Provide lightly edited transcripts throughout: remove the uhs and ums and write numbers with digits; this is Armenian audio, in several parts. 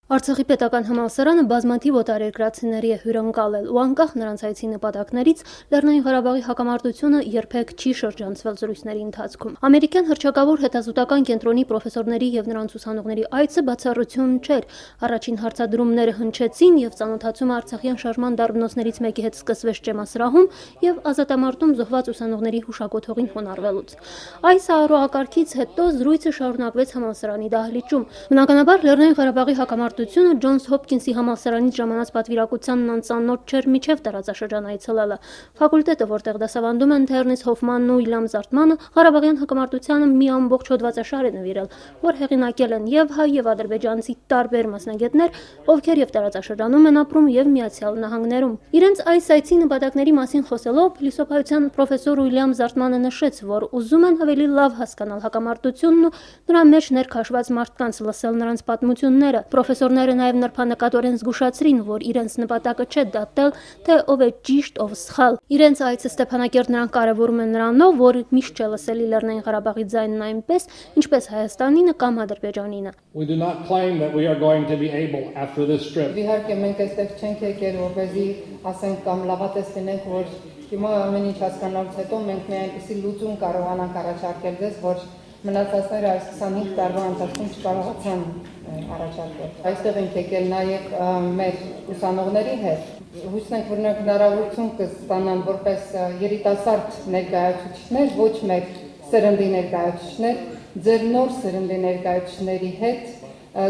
Արցախի պետական համալսարանը բազմաթիվ օտարերկրացիների է հյուրընկալել ու անկախ նրանց այցի նպատակներից Լեռնային Ղարաբաղի հակամարտությունը երբեք չի շրջանցվել զրույցների ընթացքում։ Ամերիկյան հռչակավոր հետազոտական կենտրոնի պրոֆեսորների եւ նրանց ուսանողների այցը բացառություն չէր։ Առաջին հարցադրումները հնչեցին եւ ծանոթացումը արցախյան շարժման դարբնոցներից մեկի հետ սկսվեց Ճեմասրահում եւ ազատամարտում զոհված ուսանողների հուշակոթողին խոնարհվելուց։ Այս առողակարգից հետո զրույցը շարունակվեց համալսարանի դահլիճում։ Բնականաբար Լեռնային Ղարաբաղի հակամարտությունը Ջոնս Հոփքինսի համալսարանից ժամանած պատվիրակությանն անծանոթ չէր միջև տարածաշրջան այցելելը։ Ֆակուլտետը, որտեղ դասավանդում են Թերնես Հոֆմանն ու Իլյամ Զարթմանը, Ղարաբաղյան հակամարտությանը մի ամբողջ հոդվածաշար է նվիրել, որ հեղինակել են եւ հայ եւ ադրբեջանցի տարբեր մասնագետներ, ովքեր եւ տարածաշրջանում են ապրում եւ Միացյալ Նահանգներում։ Իրենց այս այցի նպատակների մասին խոսելով փիլիսոփայության պրոֆեսոր Իլյամ Զարթմանը նշեց, որ ուզում են ավելի լավ հասկանալ հակամարտությունն ու նրա մեջ ներքաշված մարդկանց, լսել նրանց պատմությունները։ Պրոֆեսորները նաև նրբանկատորեն զգուշացրին, որ իրենց նպատակը չէ դատել, թե ով է ճիշտ, ով սխալ։ Իրենց այցը Ստեփանակերտ նրանք կարևորում են նրանով, որ միշտ չէ լսելի Լեռնային Ղարաբաղի ձայնն այնպես, ինչպես Հայաստանինը կամ Ադրբեջանինը։ Իհարկե մենք այստեղ չենք եկել, որպեսզի ասենք կամ լավատես լինենք, որ հիմա ամեն ինչ հասկանալուց հետո մենք մի այնպիսի լուծում կարողանանք առաջարկել ձեզ, որ մնացածները այս 25 տարվա ընթացքում չկարողացան առաջարկել։ Այստեղ ենք եկել նաև մեր ուսանողների հետ։ Հույսն ենք, որ նրանք հնարավորություն կստանան որպես երիտասարդ ներկայացուցիչներ, ոչ մեր սերնդի ներկայացուցիչներ, ձեր նոր սերնդի ներկայացուցիչների հետ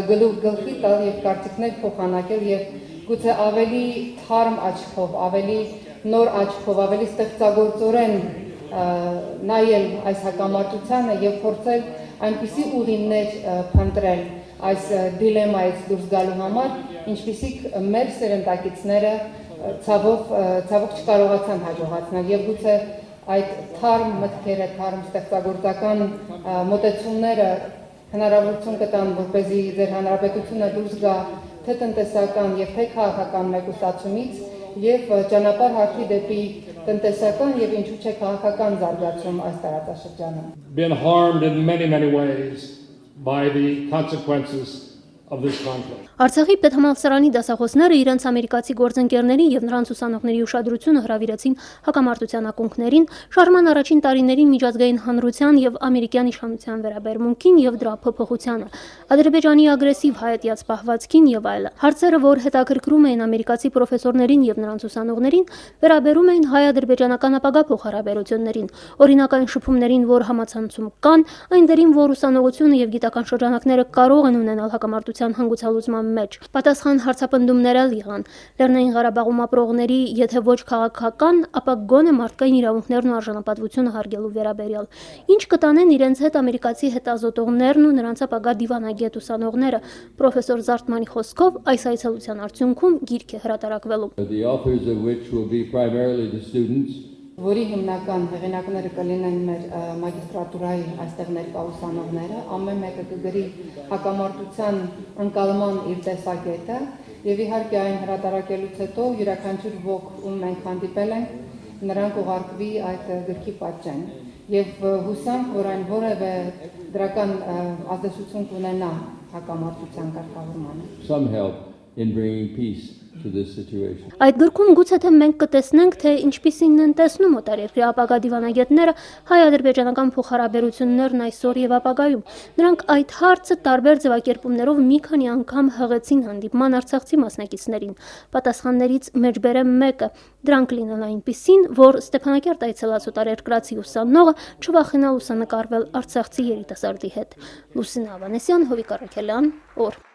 գլուխ-գլխի տալ եւ կարծիքներ փոխանակել եւ գուցե ավելի թարմ աչքով, ավելի նոր աչքով, ավելի ստեղծագործորեն նայել այս հակամարտությանը եւ փորձել այնպիսի ուղիներ փնտրել այս դիլեմայից դուրս գալու համար, ինչպիսիք մեր սերնդակիցները ցավոք չկարողացան հաջողացնել եւ գուցե այդ թարմ մտքերը, թարմ ստեղծագործական մոտեցումները հնարավորություն կտան, որպեսզի ձեր հանրապետությունը դուրս գա թե տնտեսական եւ թե քաղաքական մեկուսացումից եւ ճանապարհ հարթի դեպի տնտեսական եւ ինչու՞ չէ քաղաքական զարգացում այս տարածաշրջանում։ Been harmed in many ways by the consequences of this conflict. Արցախի պետհամալսարանի դասախոսները իրենց ամերիկացի գործընկերներին եւ նրանց ուսանողների ուշադրությունը հրավիրեցին հակամարտության ակունքներին, շարժման առաջին տարիներին միջազգային հանրության եւ ամերիկյան իշխանության վերաբերմունքին եւ դրա փոփոխությանը, Ադրբեջանի ագրեսիվ հայատյաց պահվածքին եւ այլն։ Հարցերը, որ հետաքրքրում էին ամերիկացի պրոֆեսորներին եւ նրանց ուսանողներին, վերաբերում էին հայ-ադրբեջանական ապագա փոխհարաբերություններին, օրինական շփումներին, որ համացանցում կան, այն դերին, որ ուսանողությունը եւ գիտական շրջանակները կարող են ունենալ հակամարտության հանգուցալուծման մեջ։ Պատասխան հարցապնդումներ եղան Լեռնային Ղարաբաղում ապրողների, եթե ոչ քաղաքական, ապա գոնե մարդկային իրավունքներն ու արժանապատվությունը հարգելու վերաբերյալ։ Ինչ կտանեն իրենց հետ ամերիկացի հետազոտողներն ու նրանց ապագա դիվանագետ ուսանողները։ Պրոֆեսոր Զարթմանի խոսքով այս այցելության արդյունքում գիրք է հրատարակվելու։ Որի հիմնական հեղինակները կլինեն մեր մագիստրատուրայի այստեղ ներկա ուսանողները, ամեն մեկը կգրի հակամարտության ընկալման իր տեսակետը եւ իհարկե այն հրատարակելուց հետո յուրաքանչյուր ոք, ում մենք հանդիպել ենք, նրան կուղարկվի այդ գրքի պատճեն եւ հուսանք, որ այն որևէ դրական ազդեցություն կունենա հակամարտության կարգավորմանը։ Այդ գրքում գուցե թե մենք կտեսնենք, թե ինչպիսին են տեսնում օտարերկրյա ապագա դիվանագետները հայ-ադրբեջանական փոխհարաբերություններն այսօր եւ ապագայում։ Նրանք այդ հարցը տարբեր ձևակերպումներով մի քանի անգամ հղեցին հանդիպման արցախցի մասնակիցներին։ Պատասխաններից մեջբերեմ մեկը, դրանք լինել այնպիսին, որ Ստեփանակերտ այցելած օտարերկրացի ուսանողը չվախենա լուսանկարվել արցախցի երիտասարդի հետ։ Լուսինե Ավանեսյան, Հովիկ Առաքելյան, օր։